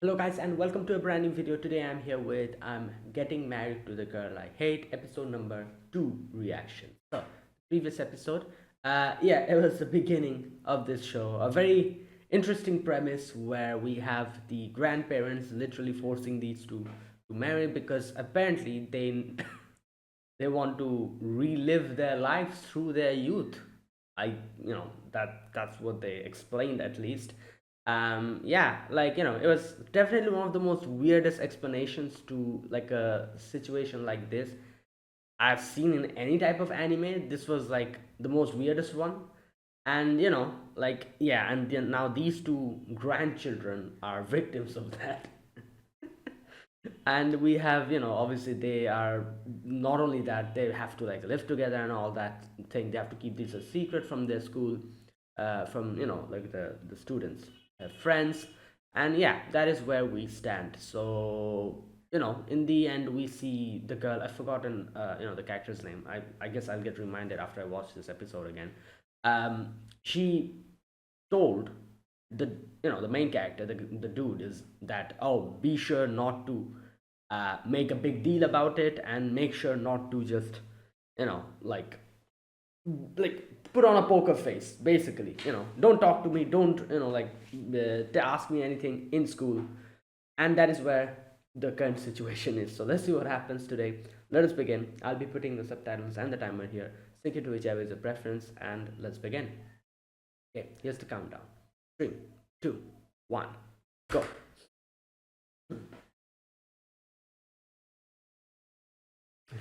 Hello guys and welcome to a brand new video. Today I'm here with I'm Getting Married to the Girl I Hate, episode number 2 reaction. So previous episode, it was the beginning of this show. A very interesting premise where we have the grandparents literally forcing these two to marry because apparently they they want to relive their lives through their youth. That's what they explained, at least. It was definitely one of the most weirdest explanations to like a situation like this I've seen in any type of anime. This was like the most weirdest one. And and then now these two grandchildren are victims of that. And we have, obviously they are, not only that, they have to like live together and all that thing. They have to keep this a secret from their school, from like the students have friends. And yeah, that is where we stand. So in the end we see the girl. I've forgotten the character's name. I guess I'll get reminded after I watch this episode again. She told the the main character, the dude, is that, oh, be sure not to make a big deal about it, and make sure not to just you know like put on a poker face, basically. Don't talk to me, don't ask me anything in school. And that is where the current situation is. So let's see what happens today. Let us begin. I'll be putting the subtitles and the timer here. Sync it to whichever is your preference, and let's begin. Okay, here's the countdown. 3, 2, 1, go.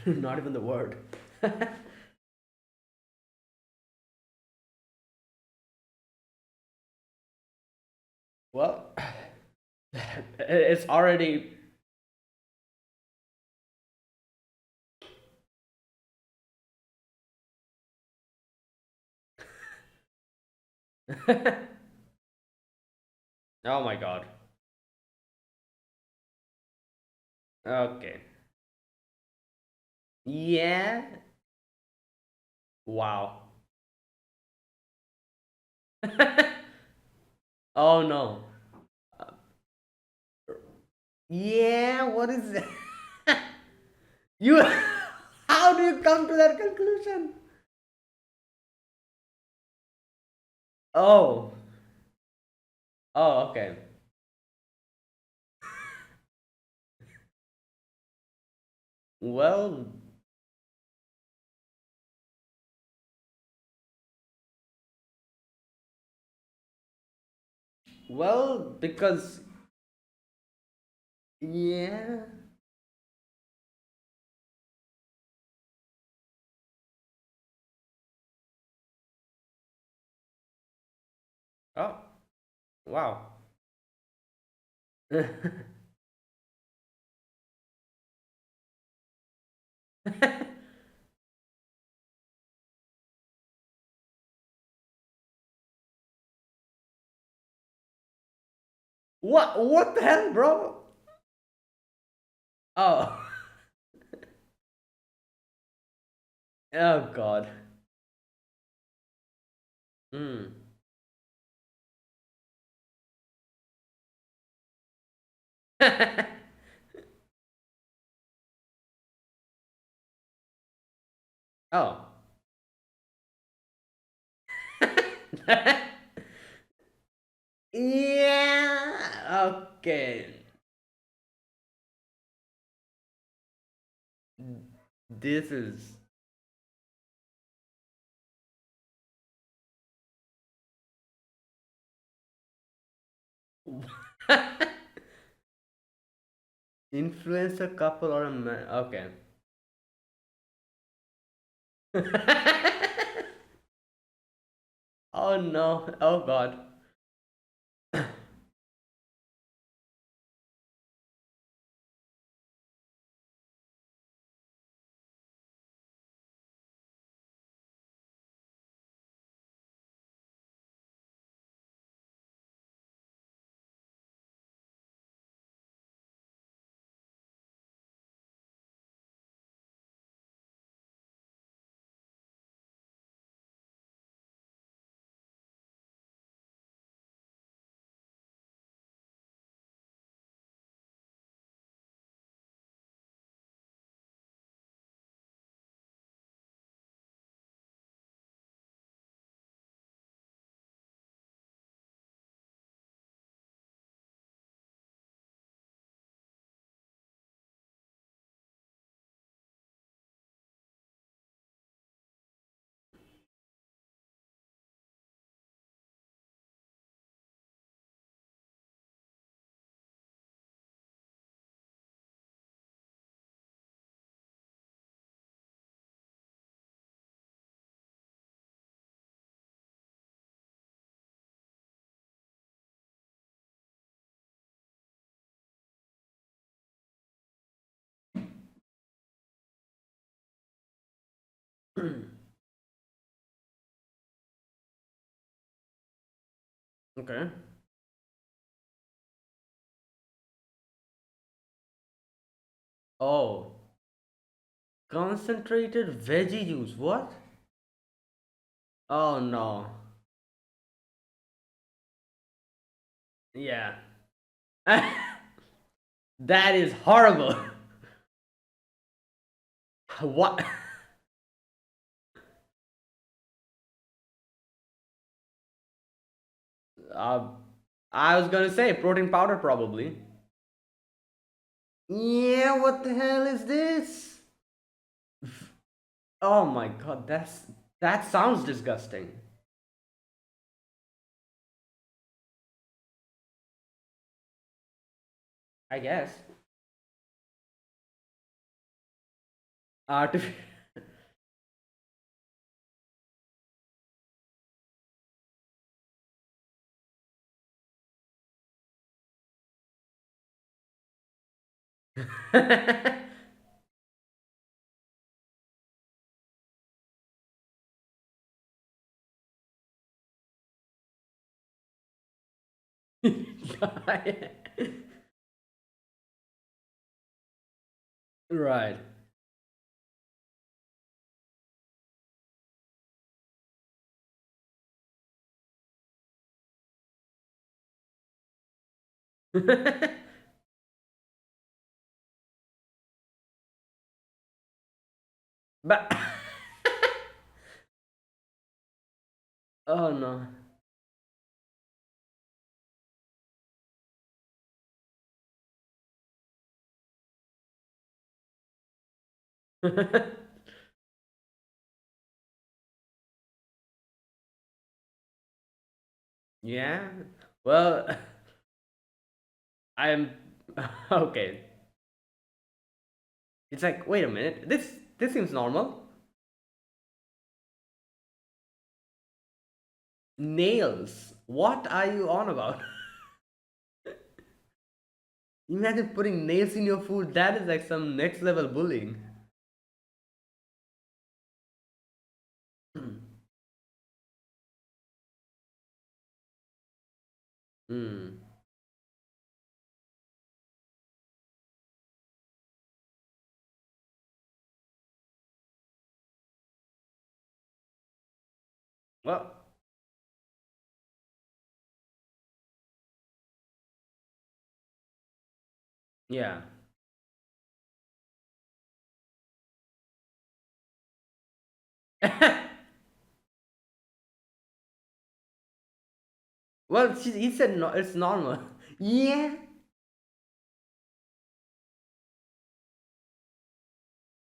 Not even the word. Well, it's already. Oh my god. Okay. Yeah. Wow. Oh no. Yeah, what is that? You. How do you come to that conclusion? Oh. Oh, okay. Well, because yeah. Oh, wow. What the hell, bro? Oh. Oh god. Hmm. Oh. Yeah. Okay. This is. Influencer couple or a man? Okay. Oh no. Oh god. Okay. Oh, concentrated veggie juice. What? Oh no. Yeah. That is horrible. What? Uh, I was gonna say protein powder probably. Yeah, what the hell is this? Oh my god, that sounds disgusting. I guess. Artif- Right. But oh no. Yeah. Well, I'm okay. It's like, wait a minute. This seems normal. Nails. What are you on about? Imagine putting nails in your food. That is like some next level bullying. Hmm. Well, yeah. Well, he said no, it's normal. Yeah.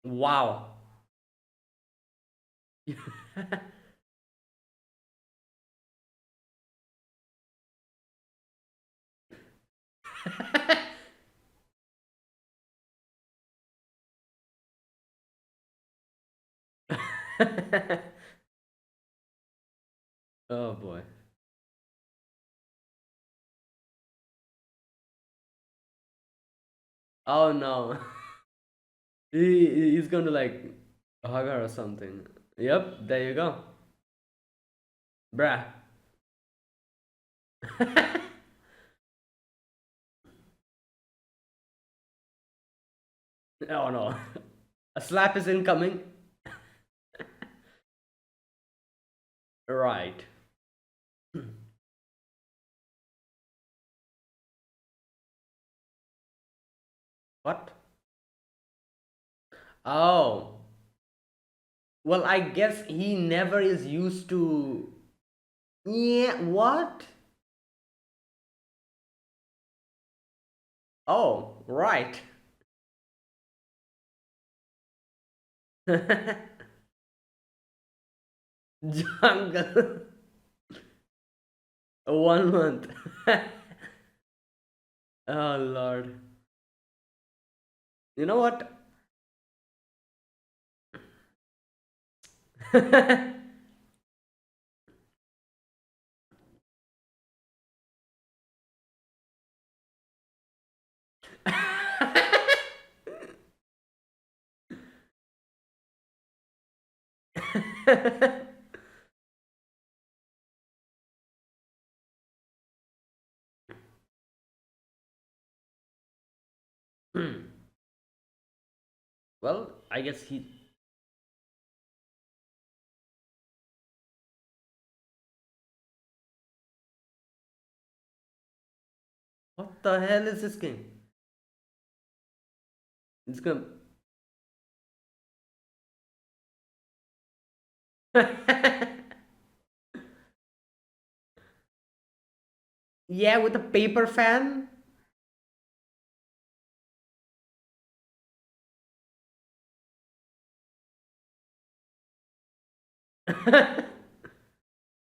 Wow. Oh boy. Oh no. He's going to like hug her or something. Yep, there you go. Bruh. Oh no. A slap is incoming. Right. What? Oh. Well, I guess he never is used to. Yeah, what? Oh, right. Jungle. 1 month. Oh, Lord. You know what? Well, I guess he. What the hell is this game? It's gonna. Yeah, with a paper fan.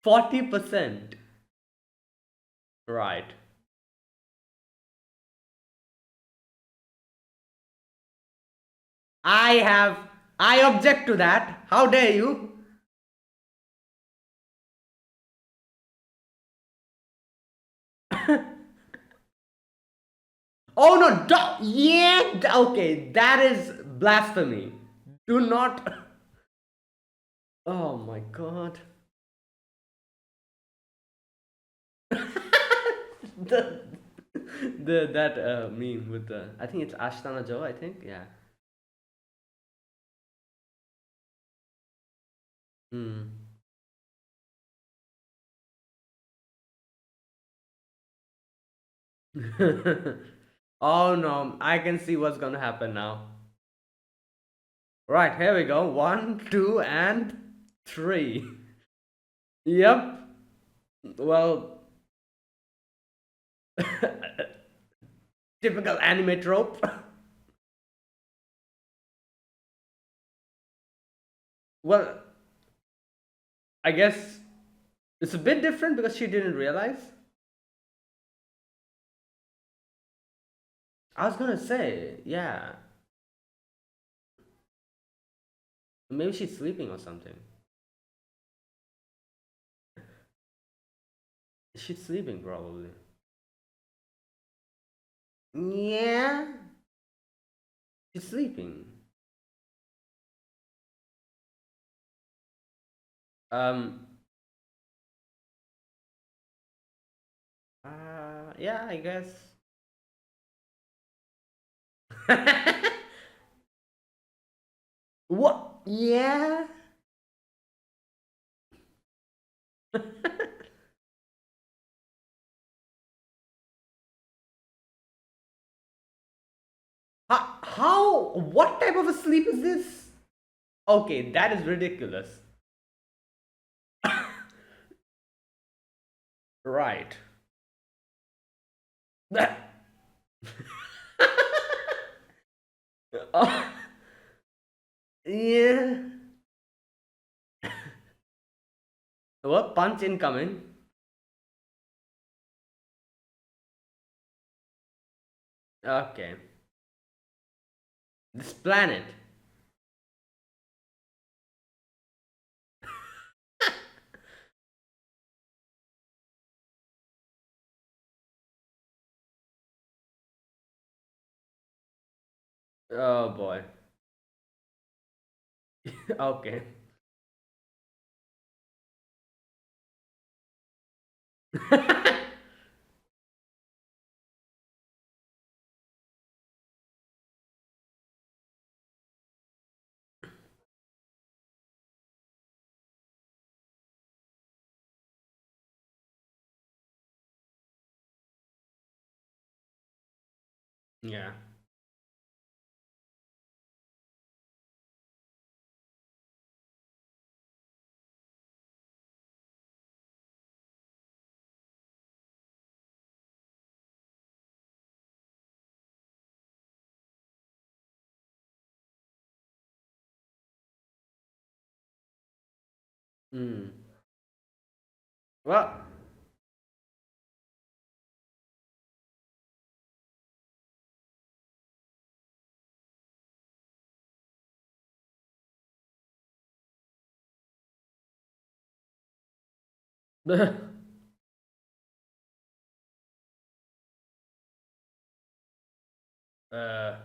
40%. Right. I have. I object to that. How dare you? Oh no! Yeah. Okay, that is blasphemy. Do not. Oh my god. the the that meme with the, I think it's Ashtana Joe. I think, yeah. Hmm. Oh no! I can see what's gonna happen now. Right, here we go. One, two, and three. Yep. Well, typical anime trope. Well, I guess it's a bit different because she didn't realize. I was gonna say, yeah, maybe she's sleeping or something. She's sleeping probably. Yeah, she's sleeping. Um. Yeah, I guess. What? Yeah. How? What type of a sleep is this? Okay, that is ridiculous. Right. That. Oh, yeah. What? Punch incoming. Okay. This planet. Oh boy. Okay. Yeah. Hmm. Well. uh.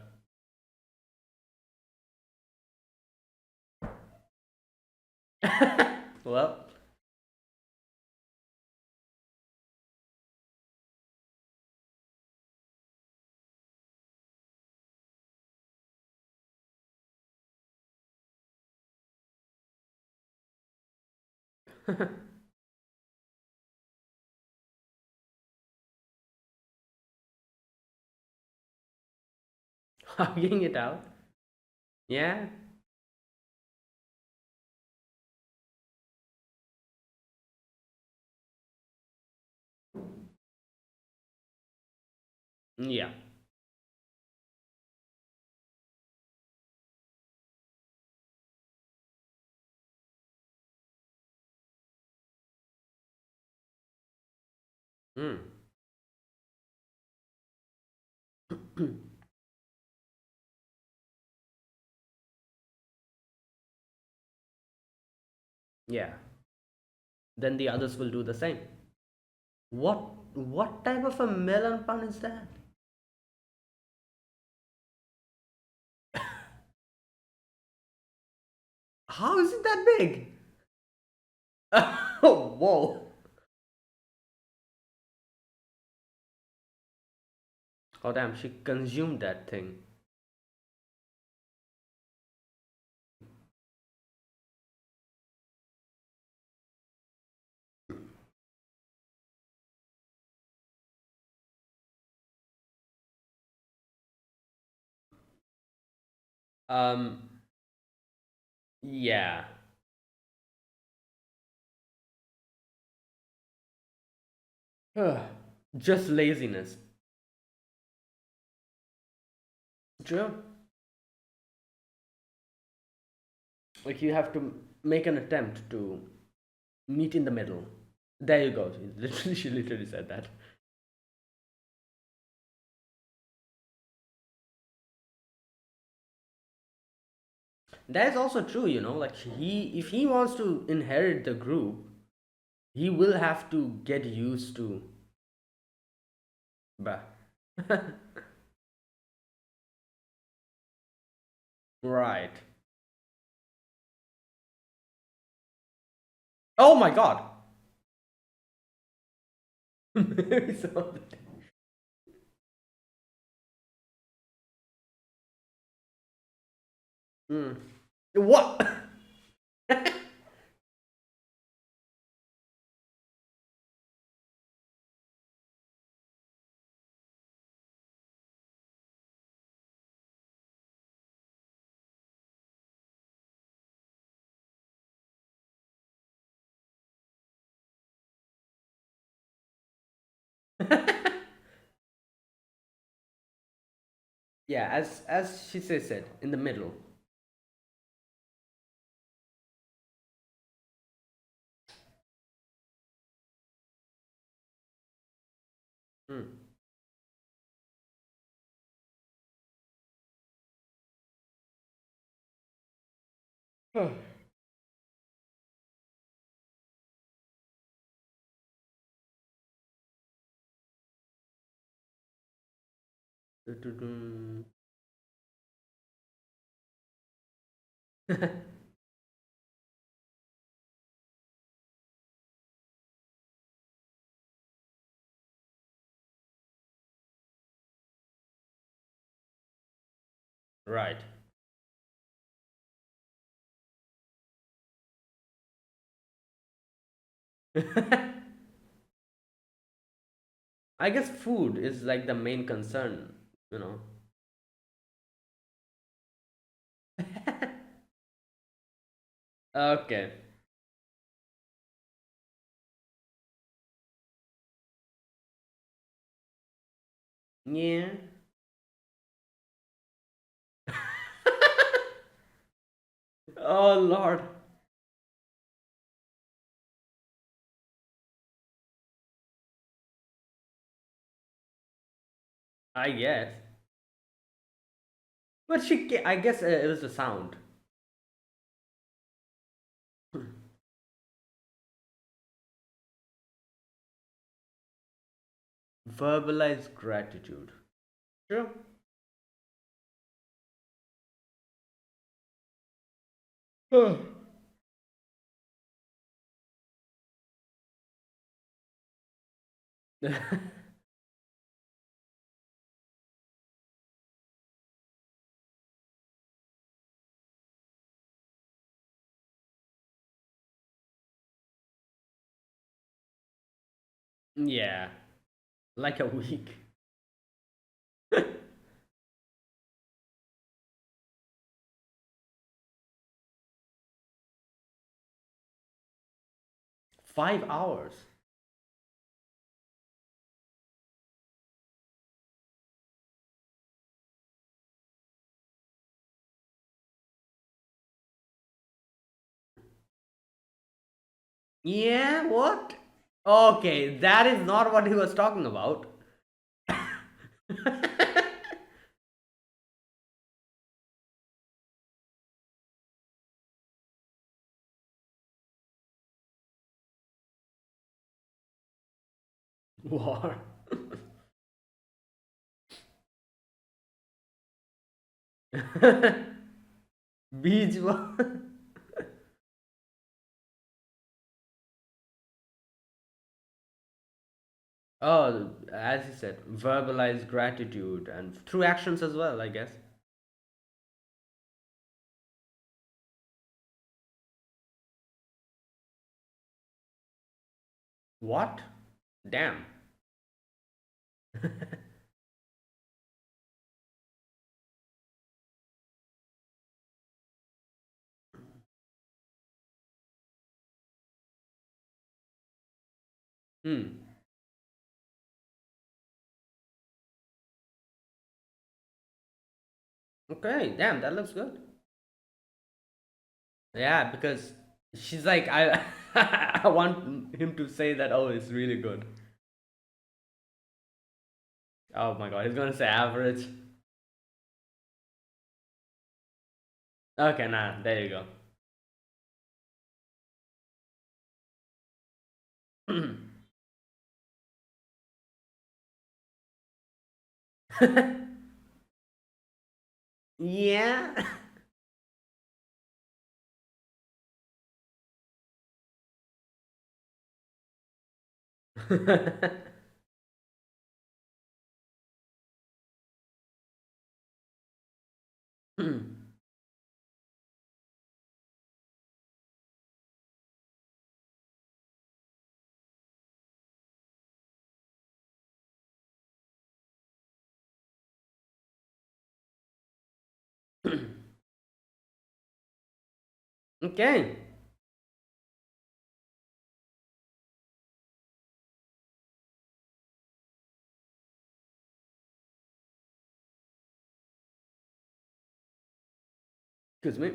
Well, hugging it out. Yeah. Yeah. Mm. Yeah. Then the others will do the same. What type of a melon pun is that? How is it that big? Oh, whoa. Oh damn, she consumed that thing. Um, yeah. Just laziness. True. Like you have to make an attempt to meet in the middle. There you go. She literally said that. That is also true, like if he wants to inherit the group, he will have to get used to. Bah. Right. Oh my god. Maybe some of the Mm. What? Yeah, as she said, in the middle. Mm. Right. I guess food is like the main concern, you know. Okay. Yeah. Oh Lord. I guess. But I guess it was the sound. Verbalize gratitude. True. Yeah, like a week. 5 hours. Yeah, what? Okay, that is not what he was talking about. War. Beach war. Oh, as you said, verbalize gratitude and through actions as well, I guess. What? Damn. Hmm. Okay, damn, that looks good. Yeah, because she's like, I, I want him to say that. Oh, it's really good. Oh my god, he's gonna say average. Okay, nah, there you go. Yeah. Okay. Excuse me.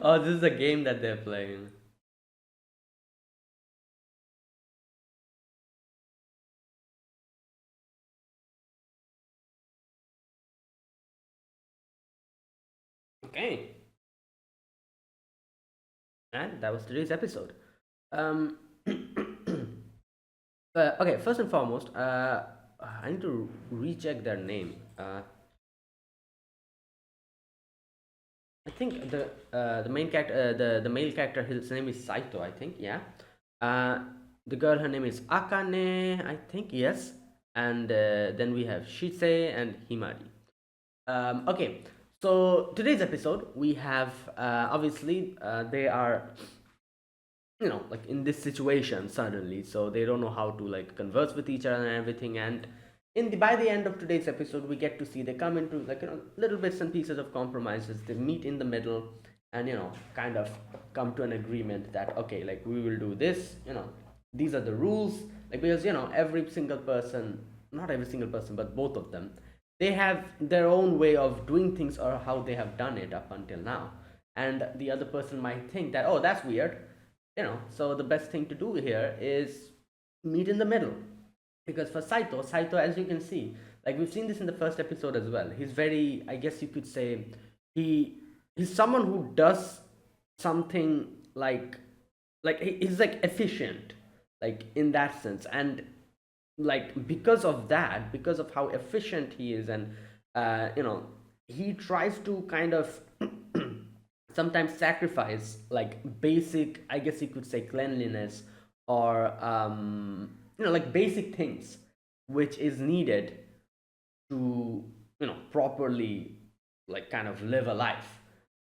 Oh, this is a game that they're playing. Okay. And that was today's episode. Um, okay, first and foremost, I need to recheck their name. I think the main character, the male character, his name is Saito. I think, yeah. Uh, the girl, her name is Akane. I think, yes. And then we have Shise and Himari. Okay, so today's episode we have obviously they are like in this situation suddenly, so they don't know how to like converse with each other and everything. And by the end of today's episode, we get to see they come into like little bits and pieces of compromises. They meet in the middle, and kind of come to an agreement that okay, like we will do this. These are the rules. Like because every single person, not every single person, but both of them, they have their own way of doing things or how they have done it up until now. And the other person might think that, oh, that's weird. So the best thing to do here is meet in the middle. Because for Saito, as you can see, like we've seen this in the first episode as well, he's very, I guess you could say, he he's someone who does something he's like efficient, like in that sense. And like because of that, because of how efficient he is, and he tries to kind of sometimes sacrifice like basic, I guess you could say, cleanliness, or like basic things which is needed to properly like kind of live a life.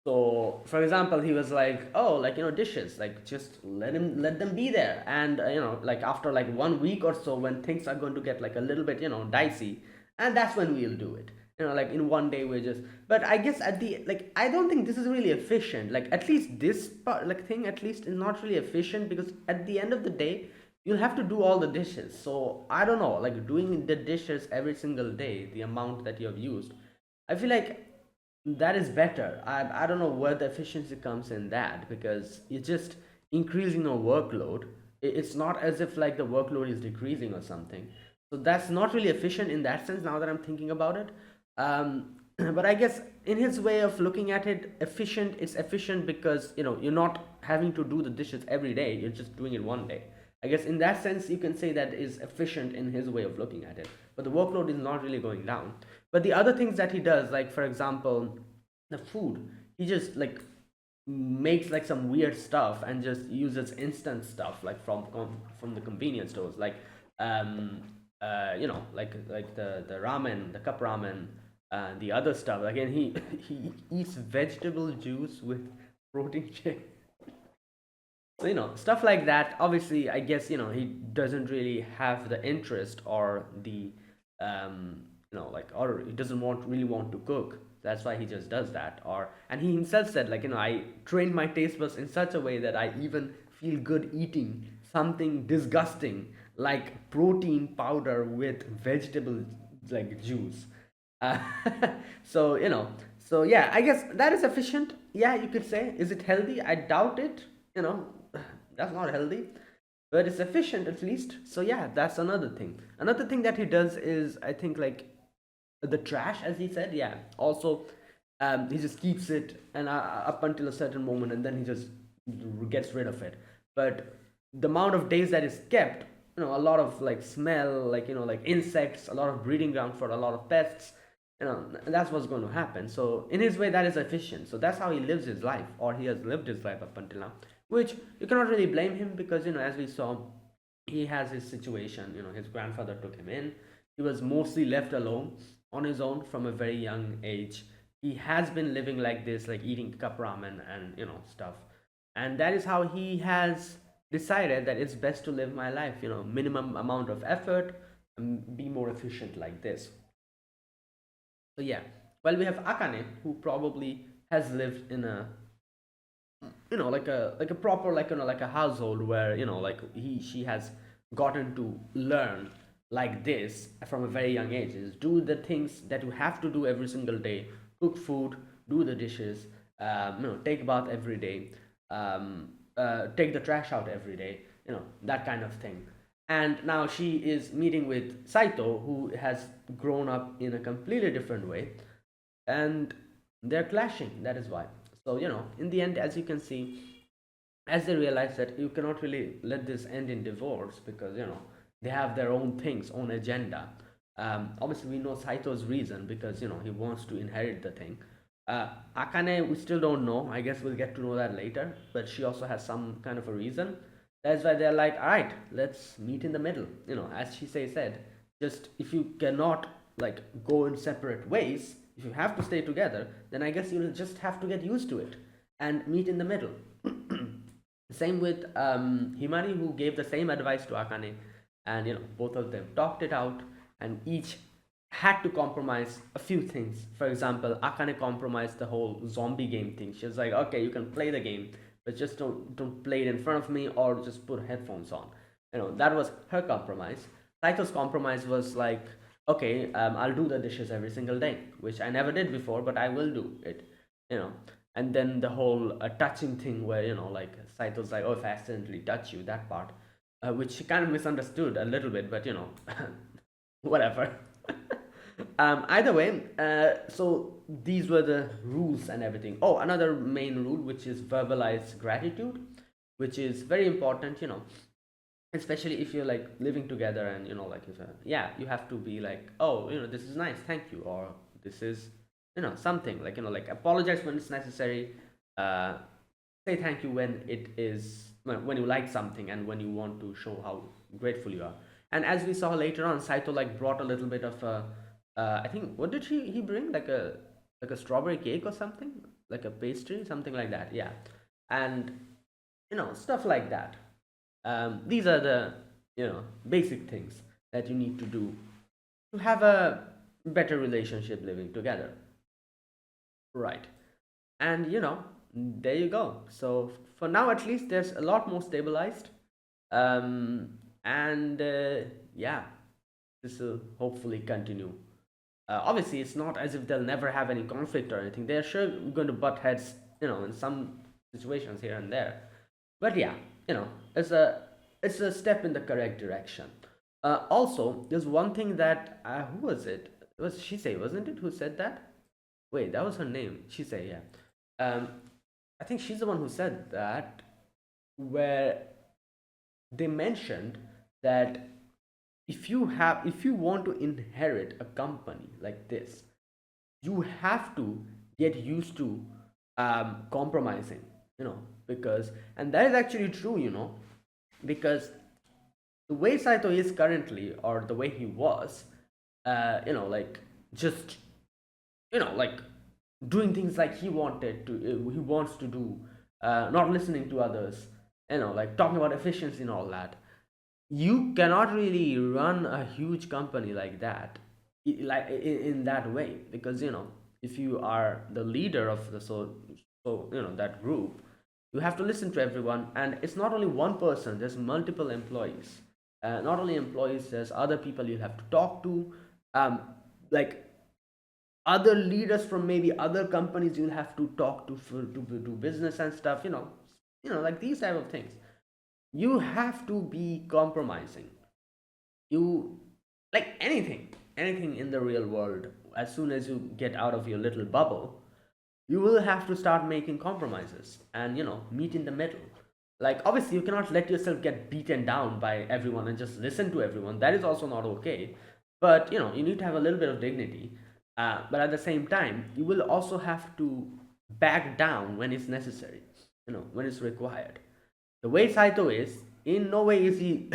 So for example, he was like, oh, like dishes, like just let them be there. And like after like 1 week or so, when things are going to get like a little bit dicey, and that's when we'll do it. Like in one day we're just. But I guess at the like, I don't think this is really efficient. Like at least this part, like thing at least is not really efficient, because at the end of the day you'll have to do all the dishes. So I don't know, like doing the dishes every single day, the amount that you have used, I feel like that is better. I don't know where the efficiency comes in that, because you're just increasing your workload. It's not as if like the workload is decreasing or something. So that's not really efficient in that sense, now that I'm thinking about it. But I guess in his way of looking at it, efficient, it's efficient because you're not having to do the dishes every day, you're just doing it one day. I guess in that sense you can say that is efficient in his way of looking at it. But the workload is not really going down. But the other things that he does, like for example, the food, he just like makes like some weird stuff and just uses instant stuff like from the convenience stores, like um like the ramen, the cup ramen, the other stuff. Again, he he eats vegetable juice with protein shake. So stuff like that. Obviously, I guess he doesn't really have the interest or the like, or he doesn't really want to cook. That's why he just does that. Or and he himself said, like, I trained my taste buds in such a way that I even feel good eating something disgusting like protein powder with vegetable like juice. uh, so so yeah, I guess that is efficient. Yeah, you could say. Is it healthy? I doubt it. you know that's not healthy, but it's efficient at least. So yeah, that's another thing that he does is, I think, like the trash, as he said. Yeah, also, he just keeps it and up until a certain moment, and then he just gets rid of it. But the amount of days that is kept, a lot of like smell, like like insects, a lot of breeding ground for a lot of pests. That's what's going to happen. So in his way, that is efficient. So that's how he lives his life, or he has lived his life up until now, which you cannot really blame him, because as we saw, he has his situation. His grandfather took him in. He was mostly left alone on his own from a very young age. He has been living like this, like eating cup ramen and stuff. And that is how he has decided that it's best to live my life, minimum amount of effort, and be more efficient like this. So yeah, well, we have Akane, who probably has lived in a like a proper, like like a household where like he she has gotten to learn like this from a very young age, is do the things that you have to do every single day: cook food, do the dishes, take a bath every day, take the trash out every day, that kind of thing. And now she is meeting with Saito, who has grown up in a completely different way, and they're clashing. That is why. So in the end, as you can see, as they realize that you cannot really let this end in divorce, because they have their own things, own agenda. Obviously, we know Saito's reason, because he wants to inherit the thing. Akane, we still don't know. I guess we'll get to know that later. But she also has some kind of a reason. That's why they're like, all right, let's meet in the middle. As she said, just if you cannot like go in separate ways, if you have to stay together, then I guess you'll just have to get used to it and meet in the middle. Same with Himari, who gave the same advice to Akane, and both of them talked it out, and each had to compromise a few things. For example, Akane compromised the whole zombie game thing. She was like, "Okay, you can play the game, but just don't play it in front of me, or just put headphones on." That was her compromise. Saito's compromise was like, "Okay, I'll do the dishes every single day," which I never did before, but I will do it. You know, and then the whole touching thing, where like Saito's like, "Oh, if I accidentally touch you," that part, which she kind of misunderstood a little bit, but whatever. Either way, so these were the rules and everything. Oh, another main rule, which is verbalize gratitude, which is very important, especially if you're like living together, and like if yeah, you have to be like, "Oh, this is nice, thank you," or "This is something," like like apologize when it's necessary. uh Say thank you when it is, when you like something, and when you want to show how grateful you are. And as we saw later on, Saito like brought a little bit of a, I think, what did he bring, like a strawberry cake or something, like a pastry, something like that, yeah. And stuff like that. These are the basic things that you need to do to have a better relationship living together, right? And there you go. So for now, at least, there's a lot more stabilized. And yeah, this will hopefully continue. Obviously, it's not as if they'll never have any conflict or anything. They're sure going to butt heads, in some situations here and there. But yeah, it's a step in the correct direction. Also, there's one thing that who was it? It was Shisei, wasn't it? Who said that? Wait, that was her name. Shisei, yeah. Um, I think she's the one who said that, where they mentioned that if you want to inherit a company like this, you have to get used to compromising, because, and that is actually true, because the way Saito is currently, or the way he was, like, just like doing things like he wants to do, not listening to others, like talking about efficiency and all that. You cannot really run a huge company like that, like in that way, because if you are the leader of the, that group, you have to listen to everyone, and it's not only one person, there's multiple employees. Not only employees, there's other people you have to talk to, like other leaders from maybe other companies you'll have to talk to for to do business and stuff, like these type of things. You have to be compromising. You, like anything in the real world, as soon as you get out of your little bubble, you will have to start making compromises, and meet in the middle. Like, obviously, you cannot let yourself get beaten down by everyone and just listen to everyone. That is also not okay. But you need to have a little bit of dignity. But at the same time, you will also have to back down when it's necessary, when it's required. The way Saito is, in no way is he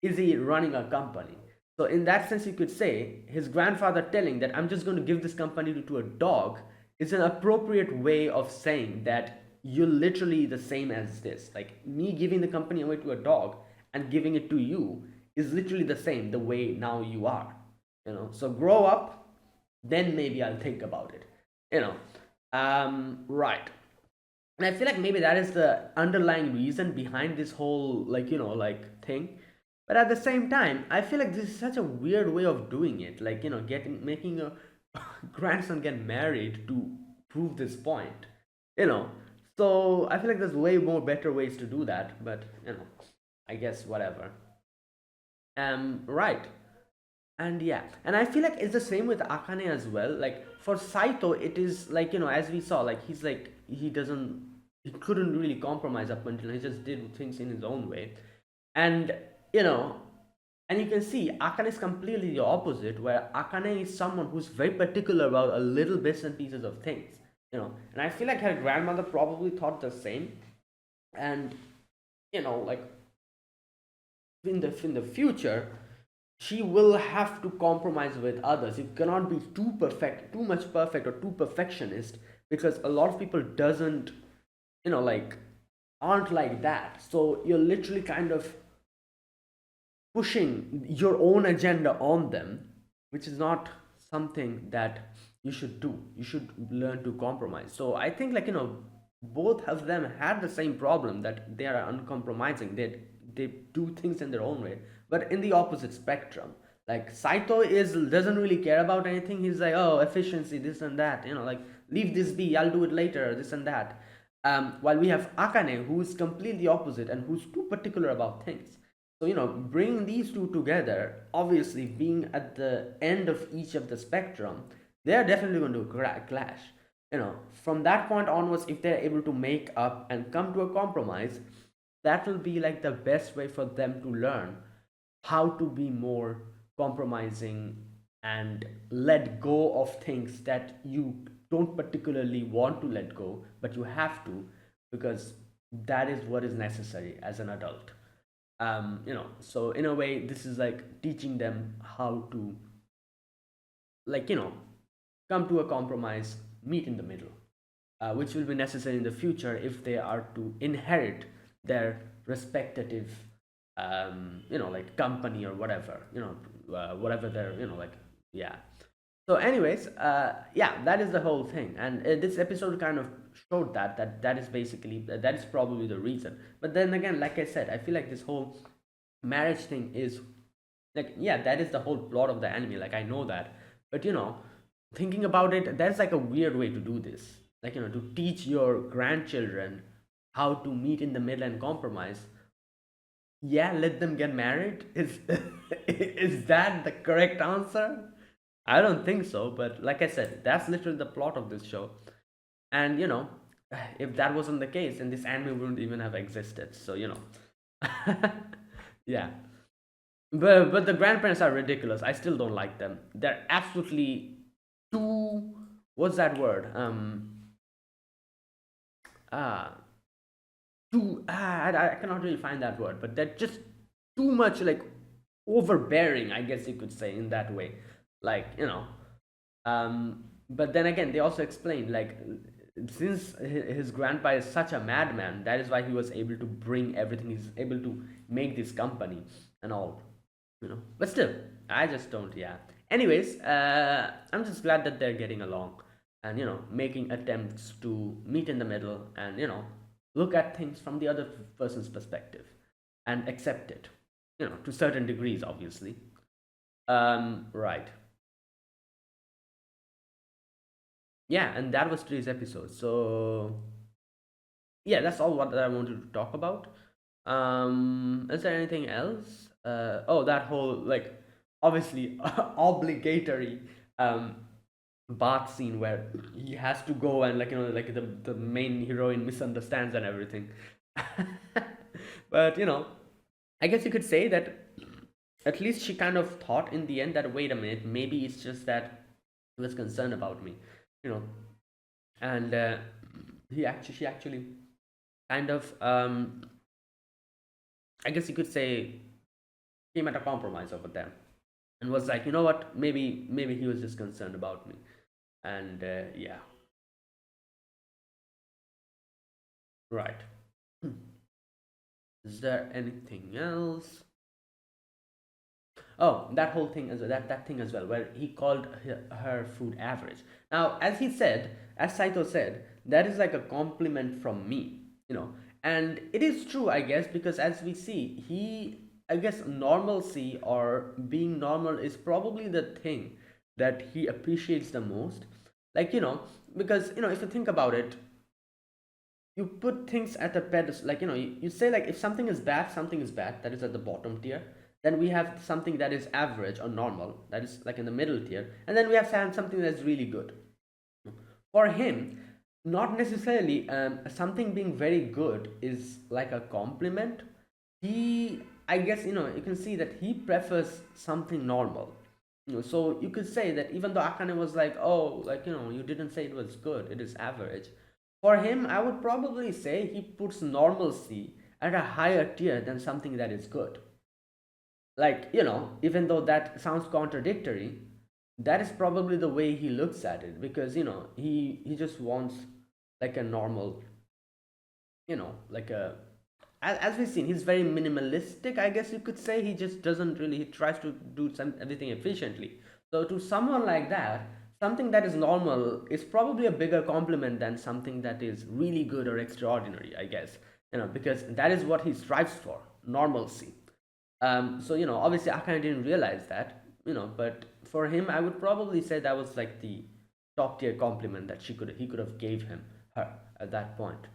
is he running a company. So in that sense, you could say his grandfather telling that I'm just going to give this company to a dog is an appropriate way of saying that you're literally the same as this. Like, me giving the company away to a dog and giving it to you is literally the same, the way now you are. So grow up, then maybe I'll think about it. You know. Right. And I feel like maybe that is the underlying reason behind this whole, like, like, thing. But at the same time, I feel like this is such a weird way of doing it, like, getting making a grandson get married to prove this point, you know so I feel like there's way more better ways to do that, but I guess whatever. Right. And yeah, and I feel like it's the same with Akane as well. Like, for Saito, it is like, as we saw, like, he's like, he couldn't really compromise up until he just did things in his own way. And you know and you can see Akane is completely the opposite, where Akane is someone who's very particular about a little bits and pieces of things. And I feel like her grandmother probably thought the same. And like, in the future, she will have to compromise with others. You cannot be too much perfect, or too perfectionist, because a lot of people doesn't, like, aren't like that. So you're literally kind of pushing your own agenda on them, which is not something that you should do. You should learn to compromise. So I think, like, both of them had the same problem, that they are uncompromising. They do things in their own way, but in the opposite spectrum. Like Saito is doesn't really care about anything. He's like, oh, efficiency, this and that. Like, leave this be. I'll do it later. This and that. While we have Akane, who's completely opposite and who's too particular about things. So, bringing these two together, obviously being at the end of each of the spectrum, they are definitely going to clash. From that point onwards, if they're able to make up and come to a compromise, that will be like the best way for them to learn how to be more compromising and let go of things that you don't particularly want to let go, but you have to, because that is what is necessary as an adult. So in a way, this is like teaching them how to, like, come to a compromise, meet in the middle, which will be necessary in the future if they are to inherit their respective, like company or whatever, whatever they're, like, yeah. So anyways, yeah, that is the whole thing, and this episode kind of showed that is basically, that is probably the reason. But then again, like I said, I feel like this whole marriage thing is, like, yeah, that is the whole plot of the anime, like, I know that. But thinking about it, that's like a weird way to do this, like, to teach your grandchildren how to meet in the middle and compromise. Yeah, let them get married, is is that the correct answer? I don't think so, but like I said, that's literally the plot of this show. And if that wasn't the case, then this anime wouldn't even have existed. So yeah. But the grandparents are ridiculous. I still don't like them. They're absolutely too. What's that word? Ah, too. I cannot really find that word, but they're just too much, like, overbearing, I guess you could say, in that way. Like, but then again, they also explained, like, since his grandpa is such a madman, that is why he was able to bring everything. He's able to make this company and all. But still, I just don't. Yeah. Anyways, I'm just glad that they're getting along, and making attempts to meet in the middle, and look at things from the other person's perspective and accept it, to certain degrees, obviously. Right. Yeah, and that was today's episode. So yeah, that's all what I wanted to talk about. Is there anything else? Oh, that whole, like, obviously obligatory um bath scene where he has to go, and, like, like, the main heroine misunderstands and everything. But I guess you could say that at least she kind of thought in the end that, wait a minute, maybe it's just that he was concerned about me, you know and she actually kind of, I guess you could say, came at a compromise over them, and was like, you know what, maybe he was just concerned about me. And yeah. Right. Is there anything else? Oh, that whole thing, as that thing as well, where he called her food average. Now, as he said, as Saito said, that is like a compliment from me, and it is true, I guess, because as we see, I guess, normalcy or being normal is probably the thing that he appreciates the most. Like, because if you think about it, you put things at a pedestal, like, you say, like, if something is bad, something is bad, that is at the bottom tier. Then we have something that is average or normal, that is like in the middle tier, and then we have something that's really good. For him, not necessarily something being very good is like a compliment. He, I guess, you can see that he prefers something normal. So you could say that even though Akane was like, oh, like, you didn't say it was good, it is average. For him, I would probably say he puts normalcy at a higher tier than something that is good. Like, even though that sounds contradictory, that is probably the way he looks at it, because he just wants, like, a normal like a as we've seen, he's very minimalistic, I guess you could say. He just doesn't really, he tries to do everything efficiently. So to someone like that, something that is normal is probably a bigger compliment than something that is really good or extraordinary, I guess. Because that is what he strives for, normalcy. So obviously I kind of didn't realize that, but for him, I would probably say that was like the top tier compliment that he could have gave her at that point.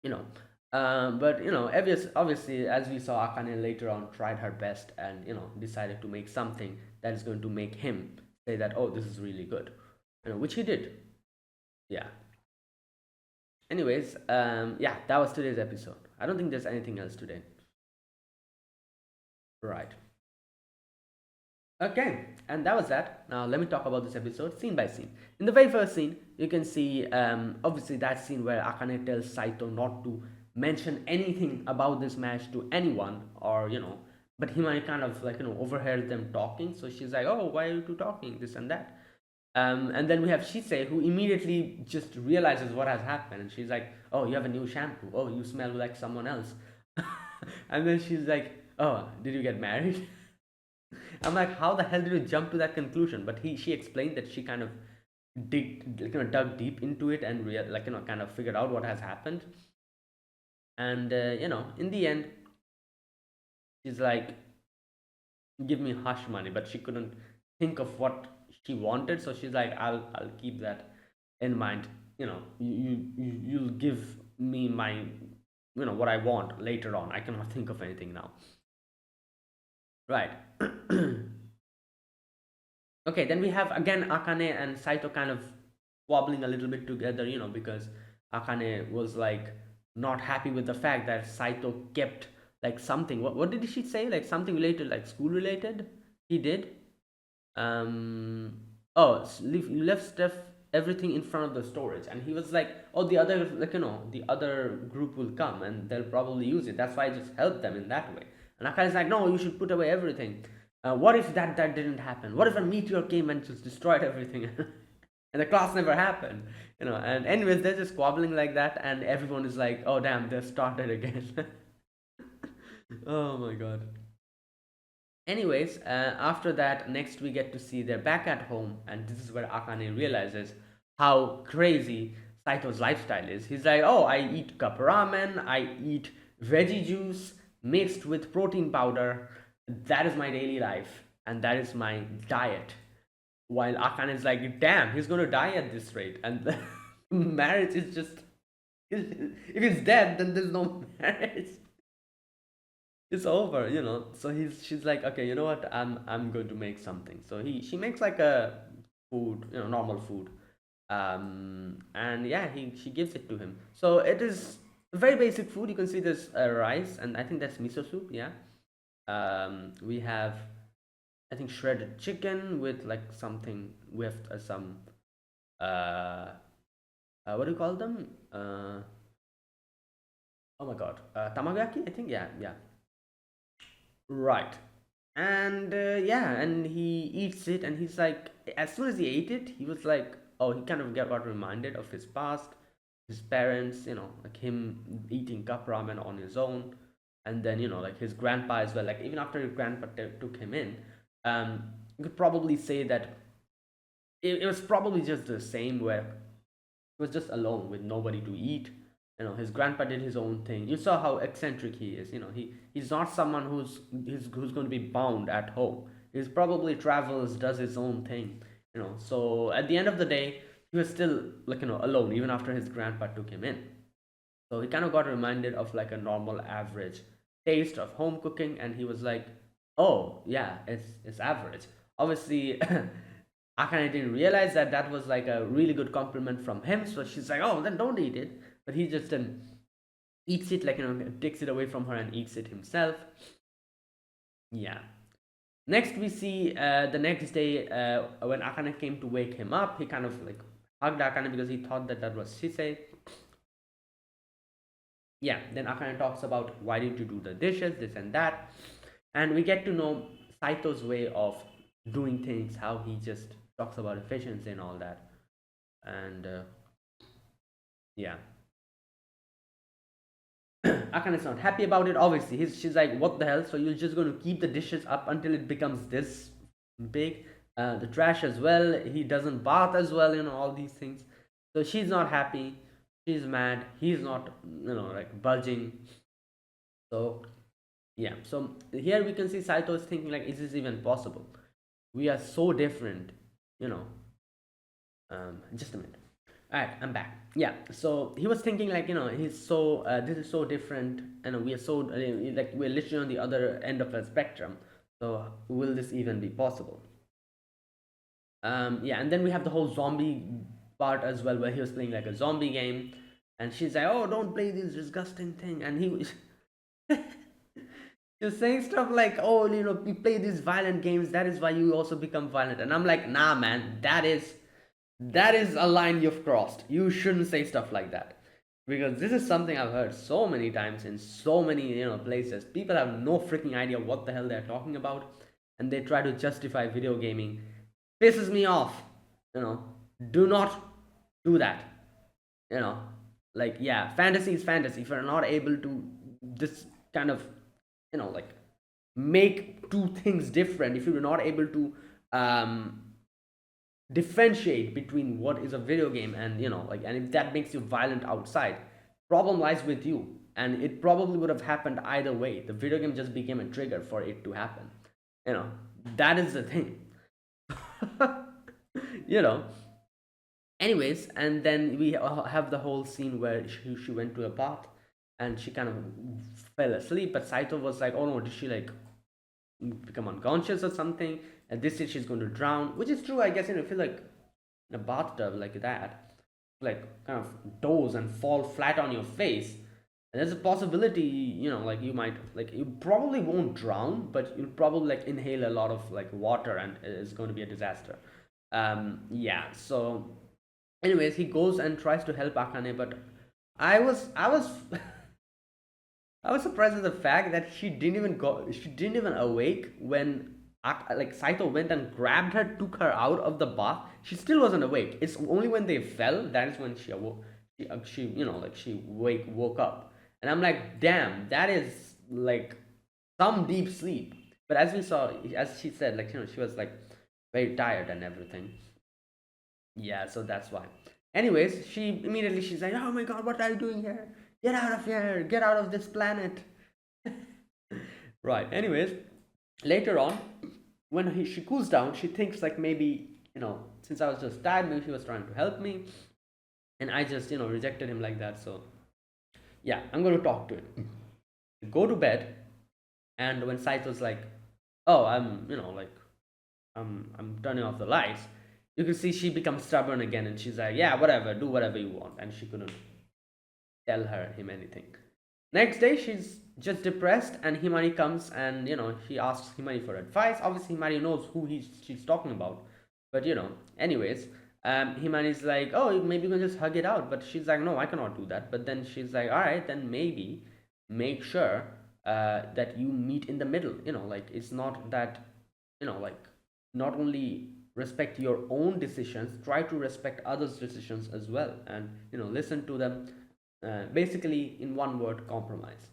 you know but obviously, as we saw, Akane later on tried her best and decided to make something that is going to make him say that, oh, this is really good, which he did. Yeah. Anyways, yeah, that was today's episode. I don't think there's anything else today. Right. Okay, and that was that. Now let me talk about this episode scene by scene. In the very first scene, you can see obviously that scene where Akane tells Saito not to mention anything about this match to anyone, or but he might kind of like overheard them talking. So she's like, "Oh, why are you two talking? This and that." And then we have Shise, who immediately just realizes what has happened, and she's like, "Oh, you have a new shampoo. Oh, you smell like someone else." And then she's like, "Oh, did you get married?" I'm like, how the hell did you jump to that conclusion? But she explained that she kind of dug deep into it and kind of figured out what has happened. And in the end, she's like, give me hush money, but she couldn't think of what she wanted, so she's like, I'll keep that in mind. You'll give me my what I want later on. I cannot think of anything now. Right. Okay, then we have again Akane and Saito kind of wobbling a little bit together, because Akane was like not happy with the fact that Saito kept like something. What did she say? Like something related, like school related? He did. Um, oh, left stuff, everything in front of the storage, and he was like, oh, the other, the other group will come and they'll probably use it. That's why I just helped them in that way. And Akane's like, no, you should put away everything. What if that didn't happen? What if a meteor came and just destroyed everything? And the class never happened, and anyways, they're just squabbling like that, and everyone is like, oh damn, they started again. Oh my god. Anyways, after that, next we get to see they're back at home, and this is where Akane realizes how crazy Saito's lifestyle is. He's like, oh, I eat cup ramen, I eat veggie juice mixed with protein powder. That is my daily life, and that is my diet. While Akane is like, damn, he's gonna die at this rate, and the marriage is just. If he's dead, then there's no marriage. It's over, so she's like, okay, you know what, I'm going to make something. So she makes like a food, normal food. And yeah, she gives it to him. So it is very basic food. You can see there's rice, and I think that's miso soup. Yeah. We have, I think, shredded chicken with like something with some what do you call them, oh my god, tamagoyaki, I think. Yeah, yeah. Right. And yeah, and he eats it, and he's like, as soon as he ate it, he was like, oh, he kind of got reminded of his past, his parents, like him eating cup ramen on his own, and then like his grandpa as well. Like even after his grandpa took him in, you could probably say that it was probably just the same where he was just alone with nobody to eat. His grandpa did his own thing. You saw how eccentric he is. He's not someone who's going to be bound at home. He's probably travels, does his own thing. So at the end of the day, he was still like alone even after his grandpa took him in. So he kind of got reminded of like a normal average taste of home cooking, and he was like, "Oh yeah, it's average." Obviously, Akane didn't realize that that was like a really good compliment from him. So she's like, "Oh, then don't eat it." But he just eats it, like takes it away from her and eats it himself. Yeah. Next, we see the next day when Akane came to wake him up, he kind of like hugged Akane because he thought that that was Shisei. Yeah, then Akane talks about why did you do the dishes, this and that, and we get to know Saito's way of doing things, how he just talks about efficiency and all that, and yeah, Akane's not happy about it. Obviously, she's like, "What the hell?" So you're just going to keep the dishes up until it becomes this big. The trash as well. He doesn't bath as well. All these things. So she's not happy. She's mad. He's not, like budging. So yeah. So here we can see Saito is thinking like, "Is this even possible? We are so different." You know. Just a minute. All right, I'm back. Yeah, so he was thinking like, he's so this is so different, and we are so like we're literally on the other end of a spectrum. So will this even be possible? Yeah, and then we have the whole zombie part as well, where he was playing like a zombie game, and she's like, "Oh, don't play this disgusting thing," and he was just saying stuff like, "Oh, we play these violent games. That is why you also become violent." And I'm like, "Nah, man, that is a line you've crossed. You shouldn't say stuff like that." Because this is something I've heard so many times in so many places. People have no freaking idea what the hell they're talking about, and they try to justify video gaming. Pisses me off. You know, do not do that. You know, like, yeah, fantasy is fantasy. If you're not able to this kind of like make two things different, if you're not able to um differentiate between what is a video game and like, and if that makes you violent outside, problem lies with you, and it probably would have happened either way. The video game just became a trigger for it to happen. you know that is the thing. you know Anyways, and then we have the whole scene where she went to a bath, and she kind of fell asleep, but Saito was like, "Oh no, did she like become unconscious or something?" At this stage she's going to drown, which is true, I guess. If you like in a bathtub like that, like kind of doze and fall flat on your face, and there's a possibility, like you might, like, you probably won't drown, but you'll probably like inhale a lot of like water, and it's going to be a disaster. Yeah. So anyways, he goes and tries to help Akane, but I was I was surprised at the fact that she didn't even awake when like Saito went and grabbed her, took her out of the bath. She still wasn't awake. It's only when they fell that is when she awoke. She like she woke up, and I'm like, damn, that is like some deep sleep. But as we saw, as she said, like, she was like very tired and everything. Yeah, so that's why. Anyways, she's like, "Oh my god, what are you doing here? Get out of here! Get out of this planet!" Right. Anyways, later on, when she cools down, she thinks like, maybe, since I was just tired, maybe she was trying to help me, and I just rejected him like that. So yeah, I'm going to talk to him. Go to bed, and when Saito's like, "Oh, I'm like I'm turning off the lights," you can see she becomes stubborn again, and she's like, "Yeah, whatever, do whatever you want," and she couldn't tell him anything. Next day, she's just depressed, and Himari comes, and she asks Himari for advice. Obviously, Himari knows who she's talking about, but anyways, Himari's like, "Oh, maybe you can just hug it out," but she's like, "No, I cannot do that." But then she's like, "All right, then maybe make sure that you meet in the middle. Like, it's not that, like, not only respect your own decisions, try to respect others' decisions as well, and listen to them. Basically, in one word, compromise."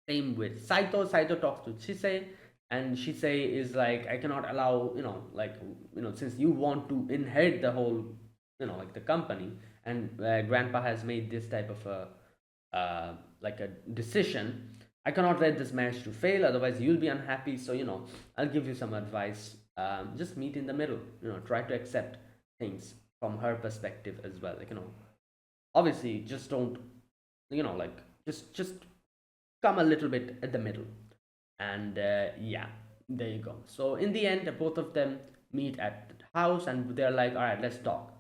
Same with Saito. Saito talks to Chise, and Chise is like, "I cannot allow, like, since you want to inherit the whole, like, the company, and Grandpa has made this type of like a decision. I cannot let this marriage to fail. Otherwise, you'll be unhappy. So, I'll give you some advice. Just meet in the middle. Try to accept things from her perspective as well. Like, obviously, just don't, like, just come a little bit at the middle, and yeah, there you go. So in the end, both of them meet at the house, and they're like, "All right, let's talk."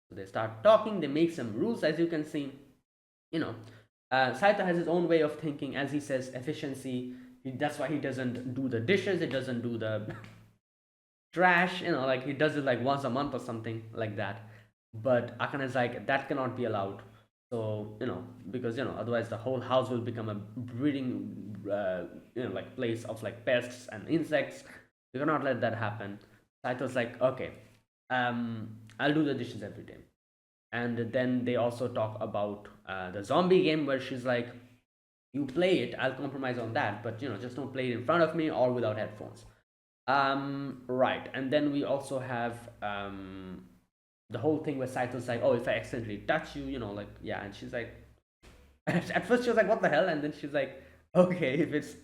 So they start talking. They make some rules, as you can see. you know Saito has his own way of thinking. As he says, efficiency. That's why he doesn't do the dishes, he doesn't do the trash. Like, he does it like once a month or something like that. But Akane is like, that cannot be allowed. So, because otherwise the whole house will become a breeding like place of like pests and insects. You cannot let that happen. Saito's like, "Okay, I'll do the dishes every day." And then they also talk about the zombie game, where she's like, You play it, I'll compromise on that, but just don't play it in front of me or without headphones. Right. And then we also have the whole thing where Saito's like, oh, if I accidentally touch you, like, yeah. And she's like, at first she was like, what the hell? And then she's like, okay, if it's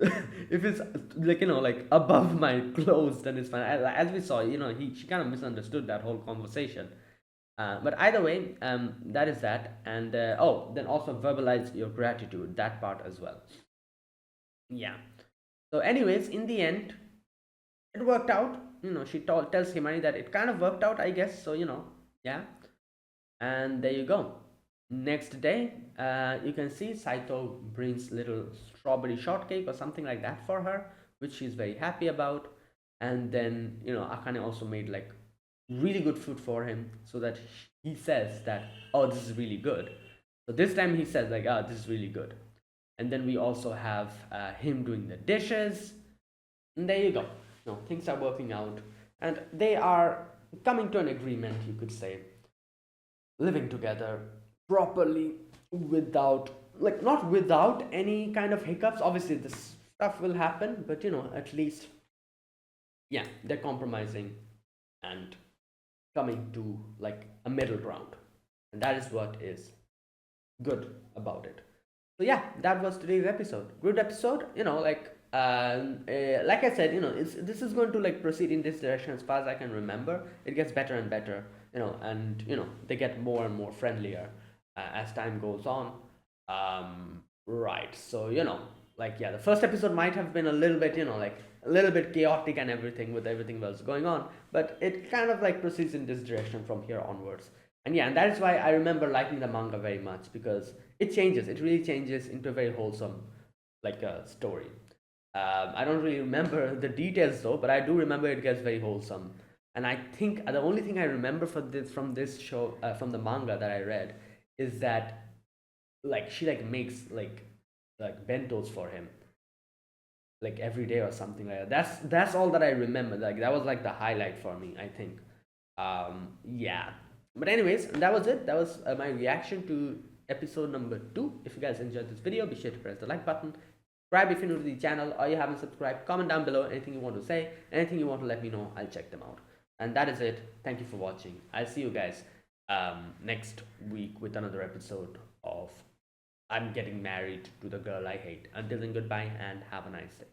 if it's like, like above my clothes, then it's fine. As we saw, she kind of misunderstood that whole conversation. But either way, that is that. And oh, then also verbalize your gratitude, that part as well. Yeah. So, anyways, in the end, it worked out. She tells Himani that it kind of worked out, I guess. So, yeah. And there you go. Next day, you can see Saito brings little strawberry shortcake or something like that for her, which she's very happy about. And then, Akane also made like really good food for him so that he says that, oh, this is really good. So this time he says like, oh, this is really good. And then we also have him doing the dishes. And there you go. Things are working out. And they are coming to an agreement, you could say, living together properly without, like, not without any kind of hiccups. Obviously this stuff will happen, but at least, yeah, they're compromising and coming to like a middle ground, and that is what is good about it. So yeah, that was today's episode. Good episode. Like I said, this is going to like proceed in this direction as far as I can remember. It gets better and better, and they get more and more friendlier as time goes on. Right. So like, yeah, the first episode might have been a little bit, like a little bit chaotic and everything with everything that's going on, but it kind of like proceeds in this direction from here onwards. And yeah, and that is why I remember liking the manga very much, because it changes. It really changes into a very wholesome like a story. I don't really remember the details though, but I do remember it gets very wholesome. And I think the only thing I remember from this show, from the manga that I read, is that like she like makes like bentos for him like every day or something like that. That's all that I remember. Like that was like the highlight for me, I think. Yeah. But anyways, that was it. That was my reaction to episode number 2. If you guys enjoyed this video, be sure to press the like button. Subscribe if you're new to the channel or you haven't subscribed. Comment down below anything you want to say, anything you want to let me know. I'll check them out. And that is it. Thank you for watching. I'll see you guys next week with another episode of I'm Getting Married to the Girl I Hate. Until then, goodbye and have a nice day.